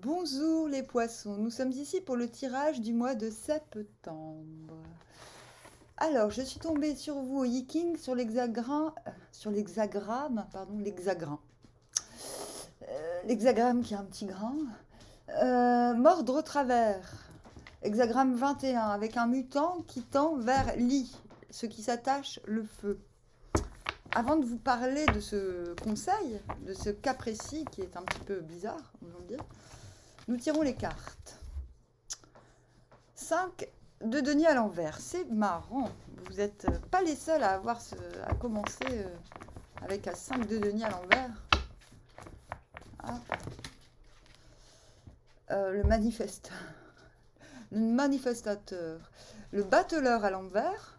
Bonjour les poissons, nous sommes ici pour le tirage du mois de septembre. Alors, je suis tombée sur vous au Yiking sur l'hexagramme, pardon, l'hexagramme. L'hexagramme qui a un petit grain. Mordre au travers. Hexagramme 21, avec un mutant qui tend vers Lee, ce qui s'attache le feu. Avant de vous parler de ce conseil, de ce cas précis qui est un petit peu bizarre, on va dire, nous tirons les cartes. 5 de denier à l'envers. C'est marrant. Vous n'êtes pas les seuls à à commencer avec un 5 de denier à l'envers. Le manifestateur. Le battleur à l'envers.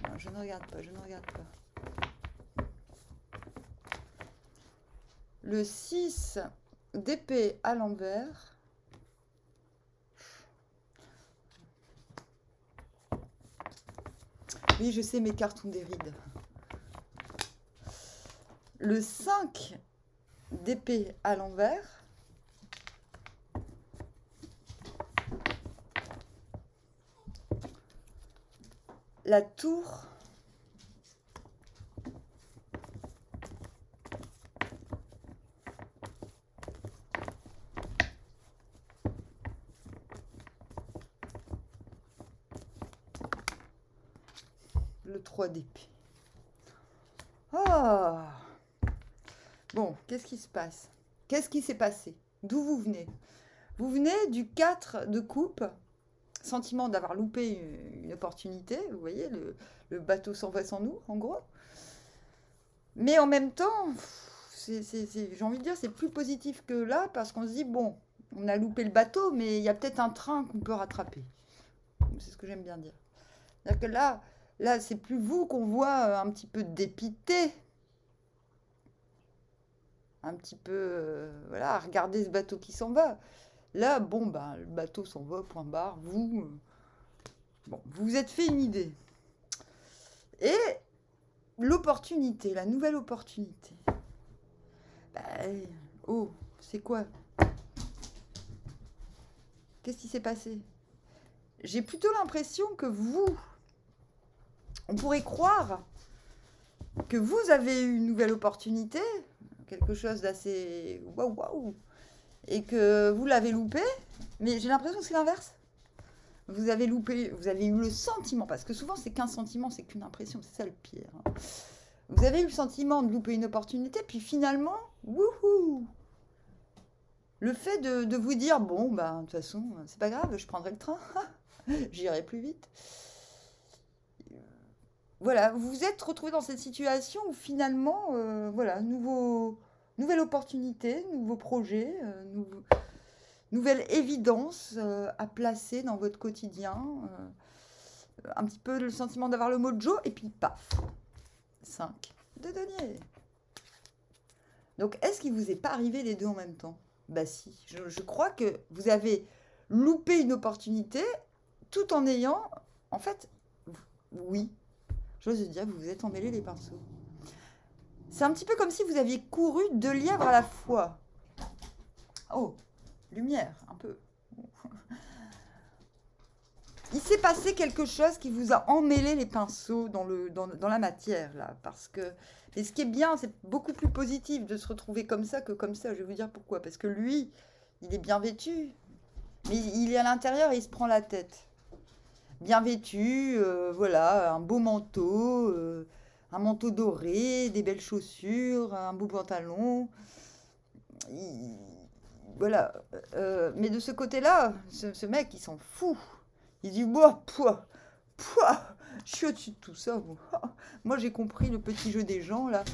Non, je ne regarde pas, je ne regarde pas. Le 6 d'épée à l'envers. Oui, je sais, mes cartes ont des rides. Le 5 d'épée à l'envers. La tour. Le 3 d'épée. Ah! Bon, qu'est-ce qui se passe? Qu'est-ce qui s'est passé? D'où vous venez? Vous venez du 4 de coupe, sentiment d'avoir loupé une opportunité, vous voyez, le bateau sans va sans nous, en gros. Mais en même temps, j'ai envie de dire, c'est plus positif que là, parce qu'on se dit, bon, on a loupé le bateau, mais il y a peut-être un train qu'on peut rattraper. C'est ce que j'aime bien dire. C'est-à-dire que là c'est plus vous qu'on voit un petit peu dépité, un petit peu, voilà, à regarder ce bateau qui s'en va. Là, bon, ben, le bateau s'en va, point barre. Bon, vous vous êtes fait une idée. Et l'opportunité, la nouvelle opportunité. Ben, oh, c'est quoi? Qu'est-ce qui s'est passé? J'ai plutôt l'impression que on pourrait croire que vous avez eu une nouvelle opportunité, quelque chose d'assez waouh waouh, et que vous l'avez loupé, mais j'ai l'impression que c'est l'inverse. Vous avez loupé, vous avez eu le sentiment, parce que souvent c'est qu'un sentiment, c'est qu'une impression, c'est ça le pire. Vous avez eu le sentiment de louper une opportunité, puis finalement, wouhou, le fait de vous dire, bon, bah, de toute façon, c'est pas grave, je prendrai le train, j'irai plus vite. Voilà, vous vous êtes retrouvé dans cette situation où finalement, voilà, nouvelle opportunité, nouveau projet, nouvelle évidence à placer dans votre quotidien. Un petit peu le sentiment d'avoir le mojo, et puis paf, 5 de denier. Donc, est-ce qu'il vous est pas arrivé les deux en même temps? Bah si, je crois que vous avez loupé une opportunité tout en ayant, en fait, oui, j'ose dire, vous vous êtes emmêlé les pinceaux. C'est un petit peu comme si vous aviez couru 2 lièvres à la fois. Oh, lumière, un peu. Il s'est passé quelque chose qui vous a emmêlé les pinceaux dans la matière, là. Parce que. Et ce qui est bien, c'est beaucoup plus positif de se retrouver comme ça que comme ça. Je vais vous dire pourquoi. Parce que lui, il est bien vêtu. Mais il est à l'intérieur et il se prend la tête. Bien vêtu, voilà, un manteau doré, des belles chaussures, un beau pantalon. Il- voilà. Mais de ce côté-là, ce mec, il s'en fout. Il dit, moi, je suis au-dessus de tout ça. Moi, moi j'ai compris le petit jeu des gens, là.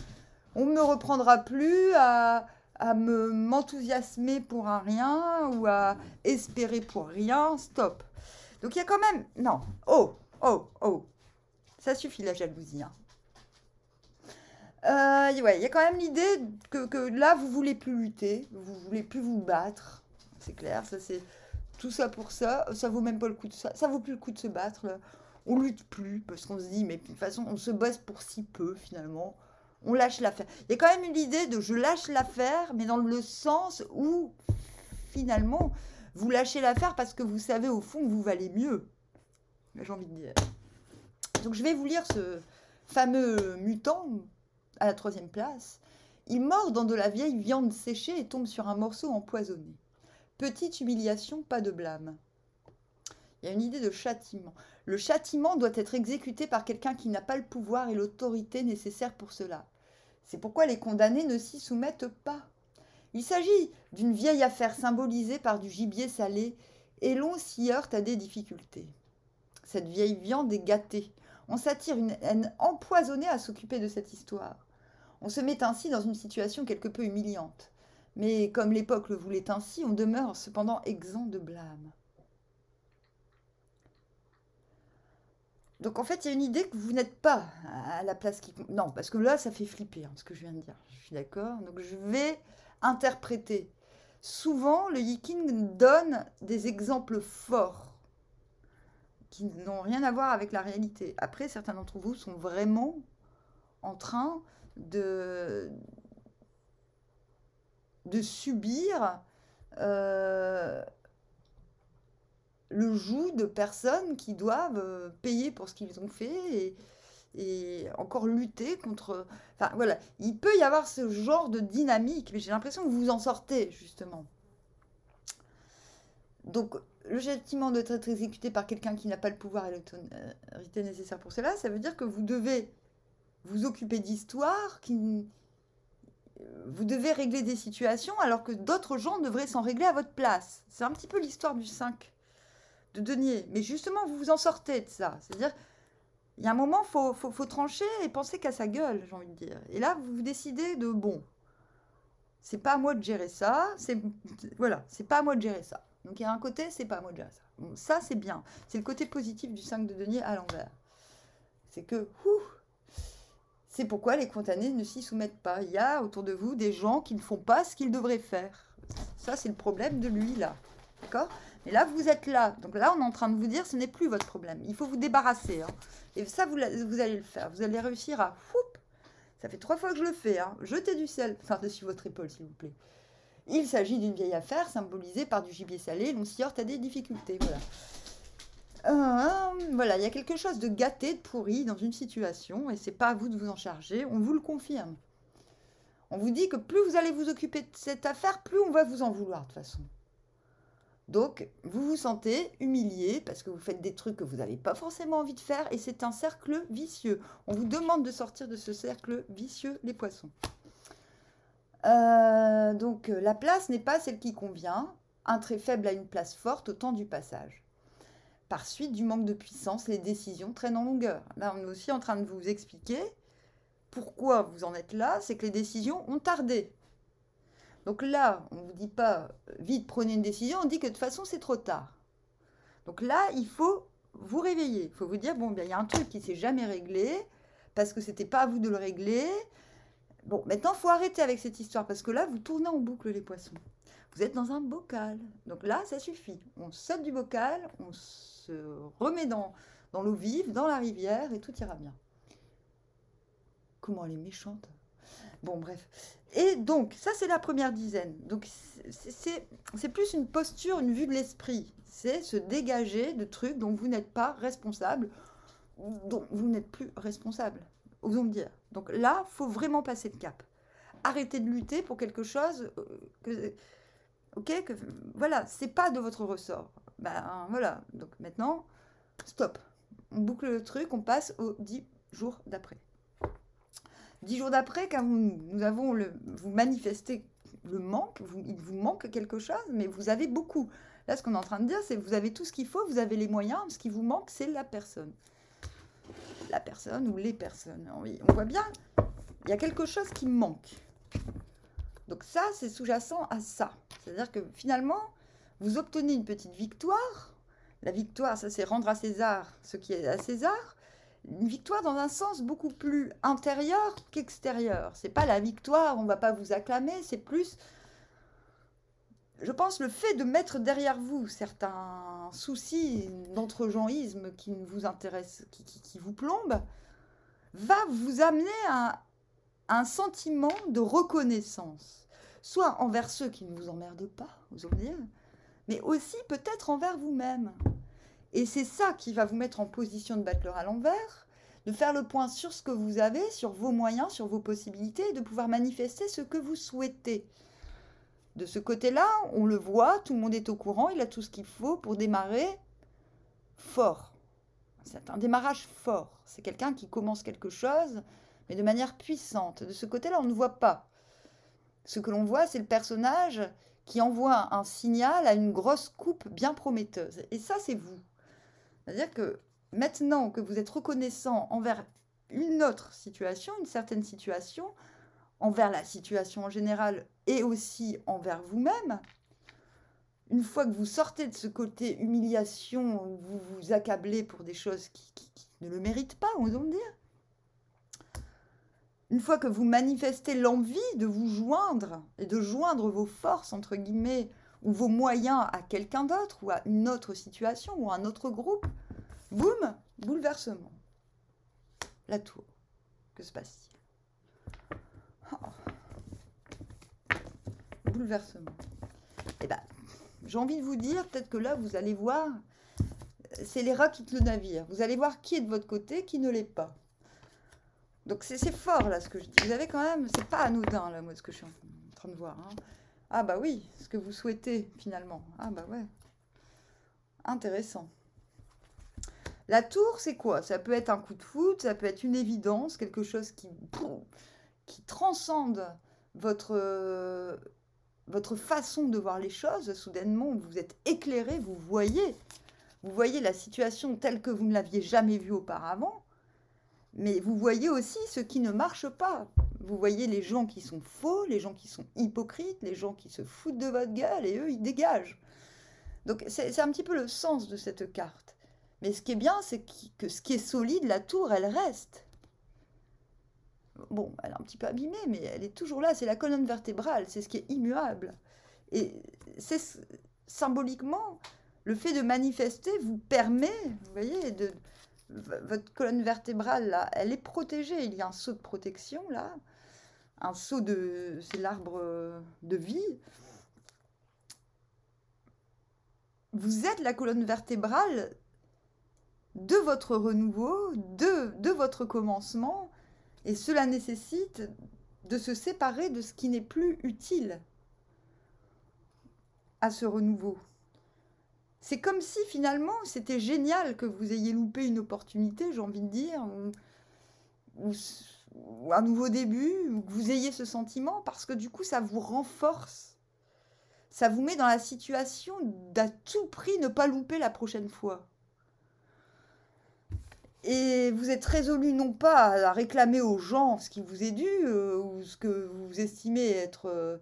On ne me reprendra plus à m'enthousiasmer pour un rien ou à espérer pour rien. Stop. Donc il y a quand même... Non. Oh, oh, oh. Ça suffit la jalousie. Hein. Ouais, il y a quand même l'idée que là, vous voulez plus lutter, vous voulez plus vous battre. C'est clair, ça c'est tout ça pour ça, ça vaut même pas le coup de ça vaut plus le coup de se battre, là. On lutte plus, parce qu'on se dit, mais de toute façon, on se bosse pour si peu, finalement. On lâche l'affaire. Il y a quand même une idée de je lâche l'affaire, mais dans le sens où, finalement, vous lâchez l'affaire parce que vous savez au fond que vous valez mieux. J'ai envie de dire. Donc je vais vous lire ce fameux mutant à la 3e place. Il mord dans de la vieille viande séchée et tombe sur un morceau empoisonné. Petite humiliation, pas de blâme. Il y a une idée de châtiment. Le châtiment doit être exécuté par quelqu'un qui n'a pas le pouvoir et l'autorité nécessaires pour cela. C'est pourquoi les condamnés ne s'y soumettent pas. Il s'agit d'une vieille affaire symbolisée par du gibier salé, et l'on s'y heurte à des difficultés. Cette vieille viande est gâtée. On s'attire une haine empoisonnée à s'occuper de cette histoire. On se met ainsi dans une situation quelque peu humiliante. Mais comme l'époque le voulait ainsi, on demeure cependant exempt de blâme. Donc en fait, il y a une idée que vous n'êtes pas à la place qui... Non, parce que là, ça fait flipper, ce que je viens de dire. Je suis d'accord. Donc je vais interpréter. Souvent, le Yiking donne des exemples forts qui n'ont rien à voir avec la réalité. Après, certains d'entre vous sont vraiment en train de subir le joug de personnes qui doivent payer pour ce qu'ils ont fait et encore lutter contre... Enfin, voilà, il peut y avoir ce genre de dynamique, mais j'ai l'impression que vous vous en sortez, justement. Donc, le châtiment doit être exécuté par quelqu'un qui n'a pas le pouvoir et l'autorité nécessaire pour cela. Ça veut dire que vous devez vous occuper d'histoires, vous devez régler des situations alors que d'autres gens devraient s'en régler à votre place. C'est un petit peu l'histoire du 5 de denier. Mais justement, vous vous en sortez de ça. C'est-à-dire, il y a un moment, faut trancher et penser qu'à sa gueule, j'ai envie de dire. Et là, vous décidez de, bon, c'est pas à moi de gérer ça. Voilà, c'est pas à moi de gérer ça. Donc il y a un côté, c'est pas à moi de gérer ça. Bon, ça, c'est bien. C'est le côté positif du 5 de denier à l'envers. C'est que, c'est pourquoi les condamnés ne s'y soumettent pas. Il y a autour de vous des gens qui ne font pas ce qu'ils devraient faire. Ça, c'est le problème de lui, là. D'accord ? Et là, vous êtes là. Donc là, on est en train de vous dire, ce n'est plus votre problème. Il faut vous débarrasser. Hein. Et ça, vous allez le faire. Vous allez réussir à... Ça fait 3 fois que je le fais. Hein. Jetez du sel par-dessus votre épaule, s'il vous plaît. Il s'agit d'une vieille affaire symbolisée par du gibier salé. L'on s'y heurte à des difficultés. Voilà. Voilà, il y a quelque chose de gâté, de pourri dans une situation. Et c'est pas à vous de vous en charger. On vous le confirme. On vous dit que plus vous allez vous occuper de cette affaire, plus on va vous en vouloir, de toute façon. Donc, vous vous sentez humilié parce que vous faites des trucs que vous n'avez pas forcément envie de faire et c'est un cercle vicieux. On vous demande de sortir de ce cercle vicieux, les poissons. Donc, la place n'est pas celle qui convient. Un trait faible a une place forte au temps du passage. Par suite du manque de puissance, les décisions traînent en longueur. Là, on est aussi en train de vous expliquer pourquoi vous en êtes là. C'est que les décisions ont tardé. Donc là, on ne vous dit pas vite prenez une décision, on dit que de toute façon c'est trop tard. Donc là, il faut vous réveiller. Il faut vous dire, bon, il y a un truc qui ne s'est jamais réglé, parce que ce n'était pas à vous de le régler. Bon, maintenant, il faut arrêter avec cette histoire, parce que là, vous tournez en boucle les poissons. Vous êtes dans un bocal. Donc là, ça suffit. On saute du bocal, on se remet dans l'eau vive, dans la rivière, et tout ira bien. Comment elle est méchante. Bon, bref. Et donc, ça, c'est la première dizaine. Donc, c'est plus une posture, une vue de l'esprit. C'est se dégager de trucs dont vous n'êtes pas responsable, dont vous n'êtes plus responsable, osons me dire. Donc là, il faut vraiment passer le cap. Arrêtez de lutter pour quelque chose voilà, c'est pas de votre ressort. Ben voilà, donc maintenant, stop. On boucle le truc, on passe aux 10 jours d'après. 10 jours d'après, quand vous manifestez le manque, il vous manque quelque chose, mais vous avez beaucoup. Là, ce qu'on est en train de dire, c'est que vous avez tout ce qu'il faut, vous avez les moyens, ce qui vous manque, c'est la personne. La personne ou les personnes. On voit bien, il y a quelque chose qui manque. Donc ça, c'est sous-jacent à ça. C'est-à-dire que finalement, vous obtenez une petite victoire. La victoire, ça c'est rendre à César ce qui est à César. Une victoire dans un sens beaucoup plus intérieur qu'extérieur. C'est pas la victoire, on va pas vous acclamer, c'est plus je pense le fait de mettre derrière vous certains soucis d'entregenrisme qui ne vous intéressent, qui vous plombent, va vous amener à un sentiment de reconnaissance, soit envers ceux qui ne vous emmerdent pas, vous en dire, mais aussi peut-être envers vous-même. Et c'est ça qui va vous mettre en position de battleur à l'envers, de faire le point sur ce que vous avez, sur vos moyens, sur vos possibilités, et de pouvoir manifester ce que vous souhaitez. De ce côté-là, on le voit, tout le monde est au courant, il a tout ce qu'il faut pour démarrer fort. C'est un démarrage fort. C'est quelqu'un qui commence quelque chose, mais de manière puissante. De ce côté-là, on ne voit pas. Ce que l'on voit, c'est le personnage qui envoie un signal à une grosse coupe bien prometteuse. Et ça, c'est vous. C'est-à-dire que maintenant que vous êtes reconnaissant envers une autre situation, une certaine situation, envers la situation en général et aussi envers vous-même, une fois que vous sortez de ce côté humiliation, où vous vous accablez pour des choses qui ne le méritent pas, osons le dire, une fois que vous manifestez l'envie de vous joindre et de joindre vos forces, entre guillemets, ou vos moyens à quelqu'un d'autre, ou à une autre situation, ou à un autre groupe, boum, bouleversement. La tour. Que se passe-t-il? Bouleversement. Eh ben, j'ai envie de vous dire, peut-être que là, vous allez voir, c'est les rats qui quittent le navire. Vous allez voir qui est de votre côté, qui ne l'est pas. Donc c'est fort, là, ce que je dis. Vous avez quand même, c'est pas anodin, là, moi, ce que je suis en train de voir. Hein. Ah bah oui, ce que vous souhaitez, finalement. Ah bah ouais. Intéressant. La tour, c'est quoi? Ça peut être un coup de foudre, ça peut être une évidence, quelque chose qui transcende votre façon de voir les choses. Soudainement, vous êtes éclairé, vous voyez la situation telle que vous ne l'aviez jamais vue auparavant, mais vous voyez aussi ce qui ne marche pas. Vous voyez les gens qui sont faux, les gens qui sont hypocrites, les gens qui se foutent de votre gueule, et eux, ils dégagent. Donc, c'est un petit peu le sens de cette carte. Mais ce qui est bien, c'est que ce qui est solide, la tour, elle reste. Bon, elle est un petit peu abîmée, mais elle est toujours là. C'est la colonne vertébrale, c'est ce qui est immuable. Et c'est symboliquement, le fait de manifester vous permet, vous voyez, votre colonne vertébrale, là, elle est protégée. Il y a un sceau de protection, là. Un sceau de... c'est l'arbre de vie. Vous êtes la colonne vertébrale de votre renouveau, de votre commencement, et cela nécessite de se séparer de ce qui n'est plus utile à ce renouveau. C'est comme si finalement c'était génial que vous ayez loupé une opportunité, j'ai envie de dire, ou un nouveau début, ou que vous ayez ce sentiment, parce que du coup ça vous renforce. Ça vous met dans la situation d'à tout prix ne pas louper la prochaine fois. Et vous êtes résolu non pas à réclamer aux gens ce qui vous est dû ou ce que vous estimez être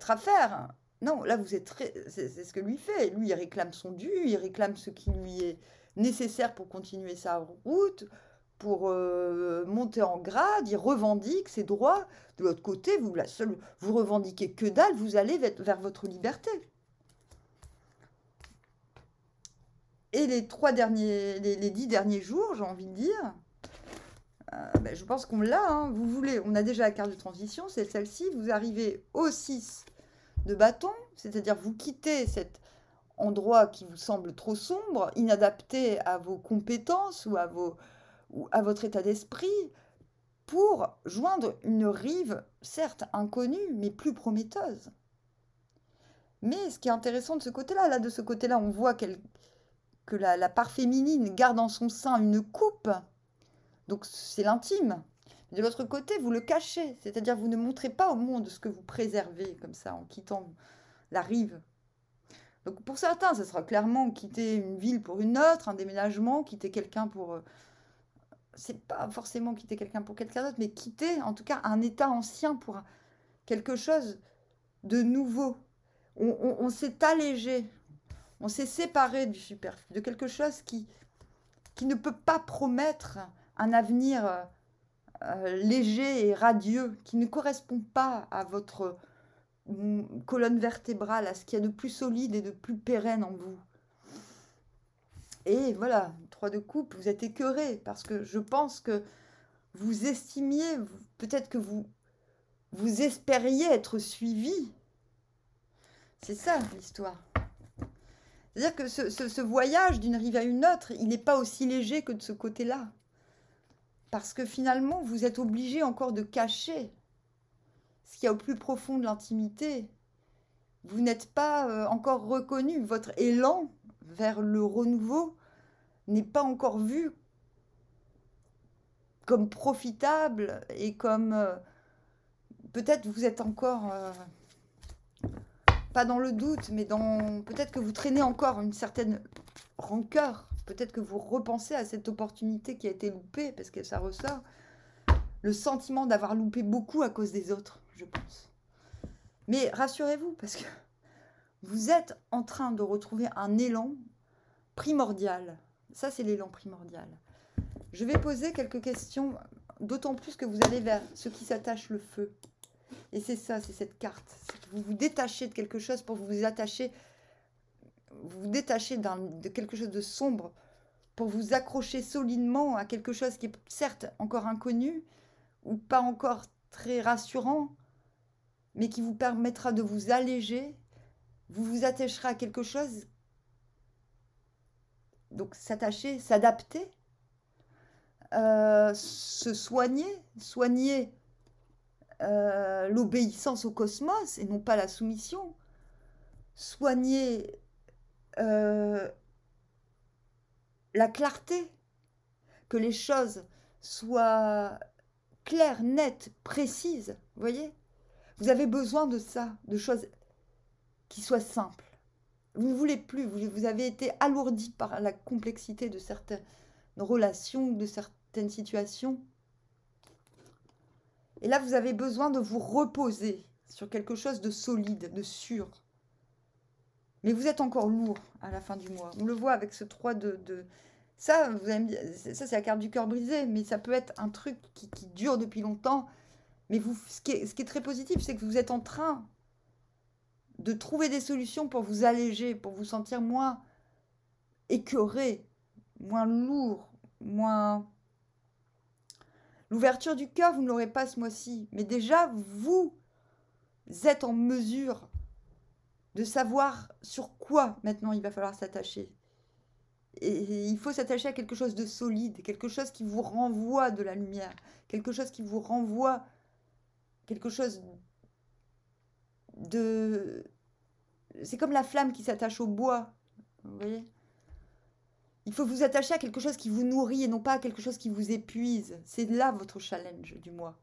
à faire. Non, là, c'est ce que lui fait. Lui, il réclame son dû, il réclame ce qui lui est nécessaire pour continuer sa route, pour monter en grade, il revendique ses droits. De l'autre côté, vous revendiquez que dalle, vous allez vers votre liberté. Et les 10 derniers jours, j'ai envie de dire, je pense qu'on l'a. Hein, on a déjà la carte de transition, c'est celle-ci. Vous arrivez au 6 de bâton, c'est-à-dire vous quittez cet endroit qui vous semble trop sombre, inadapté à vos compétences ou à votre état d'esprit, pour joindre une rive, certes inconnue, mais plus prometteuse. Mais ce qui est intéressant de ce côté-là, de ce côté-là, on voit que la part féminine garde en son sein une coupe, donc c'est l'intime. De l'autre côté, vous le cachez, c'est-à-dire vous ne montrez pas au monde ce que vous préservez, comme ça, en quittant la rive. Donc pour certains, ça sera clairement quitter une ville pour une autre, un déménagement, quitter quelqu'un pour... c'est pas forcément quitter quelqu'un pour quelqu'un d'autre, mais quitter, en tout cas, un état ancien pour quelque chose de nouveau. On s'est allégé. On s'est séparé du superflu, de quelque chose qui ne peut pas promettre un avenir léger et radieux, qui ne correspond pas à votre colonne vertébrale, à ce qu'il y a de plus solide et de plus pérenne en vous. Et voilà, 3 de coupe, vous êtes écœuré parce que je pense que vous estimiez, peut-être que vous espériez être suivi. C'est ça l'histoire. C'est-à-dire que ce voyage d'une rive à une autre, il n'est pas aussi léger que de ce côté-là. Parce que finalement, vous êtes obligé encore de cacher ce qu'il y a au plus profond de l'intimité. Vous n'êtes pas encore reconnu. Votre élan vers le renouveau n'est pas encore vu comme profitable et comme... peut-être vous êtes encore... pas dans le doute, mais dans... Peut-être que vous traînez encore une certaine rancœur. Peut-être que vous repensez à cette opportunité qui a été loupée, parce que ça ressort. Le sentiment d'avoir loupé beaucoup à cause des autres, je pense. Mais rassurez-vous, parce que vous êtes en train de retrouver un élan primordial. Ça, c'est l'élan primordial. Je vais poser quelques questions, d'autant plus que vous allez vers ce qui s'attache le feu. Et c'est ça, c'est cette carte. Vous vous détachez de quelque chose pour vous attacher. Vous vous détachez de quelque chose de sombre pour vous accrocher solidement à quelque chose qui est certes encore inconnu ou pas encore très rassurant, mais qui vous permettra de vous alléger. Vous vous attacherez à quelque chose. Donc s'attacher, s'adapter, se soigner l'obéissance au cosmos et non pas la soumission, soigner la clarté, que les choses soient claires, nettes, précises, vous voyez? Vous avez besoin de ça, de choses qui soient simples. Vous ne voulez plus, vous avez été alourdi par la complexité de certaines relations, de certaines situations. Et là, vous avez besoin de vous reposer sur quelque chose de solide, de sûr. Mais vous êtes encore lourd à la fin du mois. On le voit avec ce 3 de... Ça, vous allez me dire, ça c'est la carte du cœur brisé, mais ça peut être un truc qui dure depuis longtemps. Mais ce qui est très positif, c'est que vous êtes en train de trouver des solutions pour vous alléger, pour vous sentir moins écœuré, moins lourd, moins... L'ouverture du cœur, vous ne l'aurez pas ce mois-ci. Mais déjà, vous êtes en mesure de savoir sur quoi maintenant il va falloir s'attacher. Et il faut s'attacher à quelque chose de solide, quelque chose qui vous renvoie de la lumière, quelque chose qui vous renvoie, quelque chose de... C'est comme la flamme qui s'attache au bois, vous voyez ? Il faut vous attacher à quelque chose qui vous nourrit et non pas à quelque chose qui vous épuise. C'est là votre challenge du mois.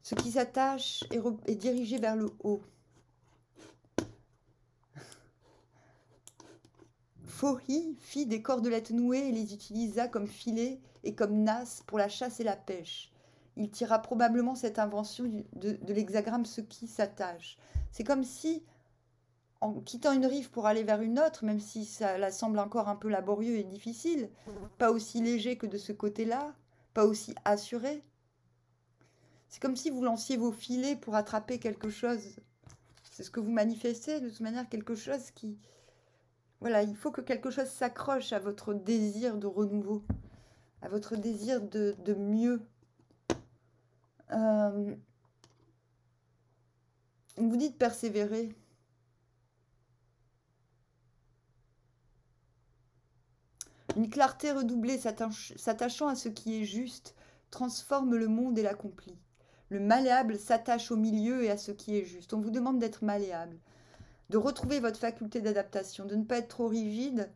Ce qui s'attache est dirigé vers le haut. Fohi fit des cordelettes nouées et les utilisa comme filets et comme nasses pour la chasse et la pêche. Il tira probablement cette invention de l'hexagramme ce qui s'attache. C'est comme si, en quittant une rive pour aller vers une autre, même si ça la semble encore un peu laborieux et difficile, pas aussi léger que de ce côté-là, pas aussi assuré. C'est comme si vous lanciez vos filets pour attraper quelque chose. C'est ce que vous manifestez, de toute manière, quelque chose qui... Voilà, il faut que quelque chose s'accroche à votre désir de renouveau, à votre désir de mieux. Vous dites persévérer. Une clarté redoublée s'attachant à ce qui est juste transforme le monde et l'accomplit. Le malléable s'attache au milieu et à ce qui est juste. On vous demande d'être malléable, de retrouver votre faculté d'adaptation, de ne pas être trop rigide.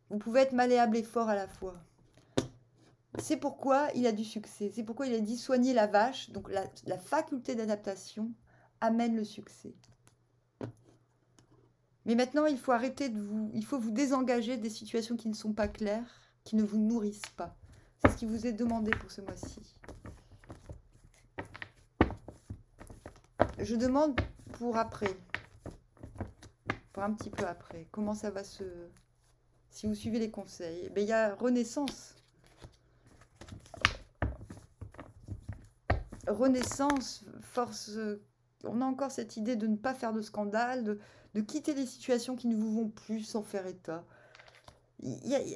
Vous pouvez être malléable et fort à la fois. C'est pourquoi il a du succès. C'est pourquoi il a dit soigner la vache. Donc la faculté d'adaptation amène le succès. Mais maintenant, il faut arrêter il faut vous désengager des situations qui ne sont pas claires, qui ne vous nourrissent pas. C'est ce qui vous est demandé pour ce mois-ci. Je demande pour après. Pour un petit peu après. Comment ça va se... Si vous suivez les conseils. Il y a renaissance. Renaissance, force on a encore cette idée de ne pas faire de scandale, de quitter les situations qui ne vous vont plus sans faire état. Je ne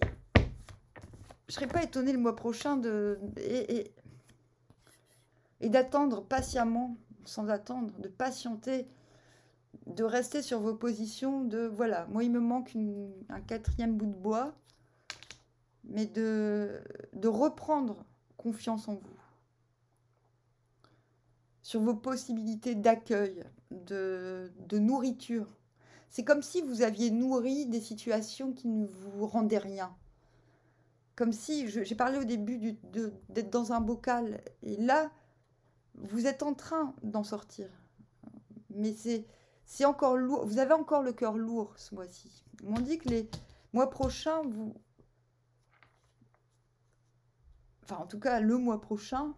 serais pas étonnée le mois prochain et d'attendre patiemment, sans attendre, de patienter, de rester sur vos positions, voilà, moi il me manque un 4e bout de bois, mais de reprendre confiance en vous, sur vos possibilités d'accueil, de nourriture. C'est comme si vous aviez nourri des situations qui ne vous rendaient rien. Comme si, j'ai parlé au début d'être dans un bocal, et là, vous êtes en train d'en sortir. Mais c'est encore lourd. Vous avez encore le cœur lourd ce mois-ci. On m'ont dit que les mois prochains, enfin en tout cas le mois prochain,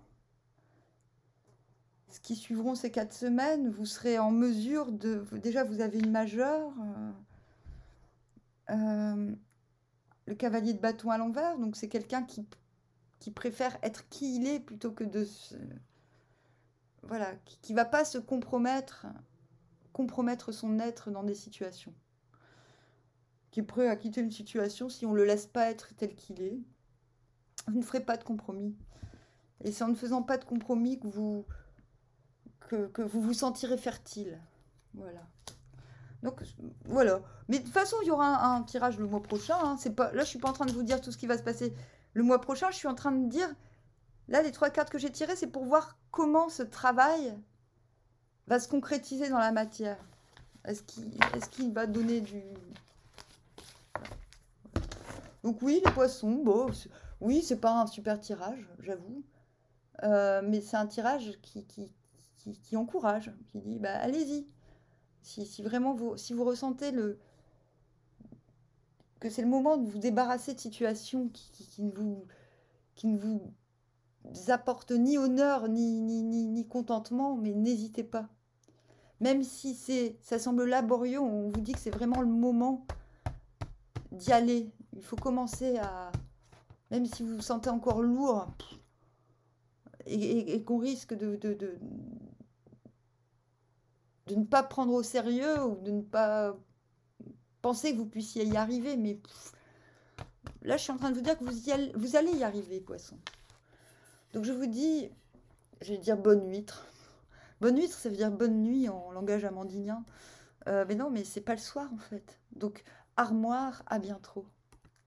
ce qui suivront ces 4 semaines, vous serez en mesure de... Déjà, vous avez une majeure, le cavalier de bâton à l'envers, donc c'est quelqu'un qui préfère être qui il est plutôt que de... Voilà, qui ne va pas se compromettre son être dans des situations. Qui est prêt à quitter une situation si on ne le laisse pas être tel qu'il est. Vous ne ferez pas de compromis. Et c'est en ne faisant pas de compromis que vous vous sentirez fertile. Voilà. Donc, voilà. Mais de toute façon, il y aura un tirage le mois prochain. Hein. Là, je ne suis pas en train de vous dire tout ce qui va se passer le mois prochain. Je suis en train de dire... Là, les 3 cartes que j'ai tirées, c'est pour voir comment ce travail va se concrétiser dans la matière. Est-ce qu'il va donner du... Donc oui, les poissons, bon, oui, c'est pas un super tirage, j'avoue. Mais c'est un tirage qui encourage, qui dit, bah allez-y. Si vraiment si vous ressentez que c'est le moment de vous débarrasser de situations qui ne vous apportent ni honneur, ni contentement, mais n'hésitez pas. Même si ça semble laborieux, on vous dit que c'est vraiment le moment d'y aller. Il faut commencer à... Même si vous vous sentez encore lourd et qu'on risque de ne pas prendre au sérieux ou de ne pas penser que vous puissiez y arriver. Mais là, je suis en train de vous dire que vous allez y arriver, poisson. Donc je vous dis, je vais dire bonne huître. Bonne huître, ça veut dire bonne nuit en langage amandinien. Mais non, mais c'est pas le soir en fait. Donc, armoire, à bien trop.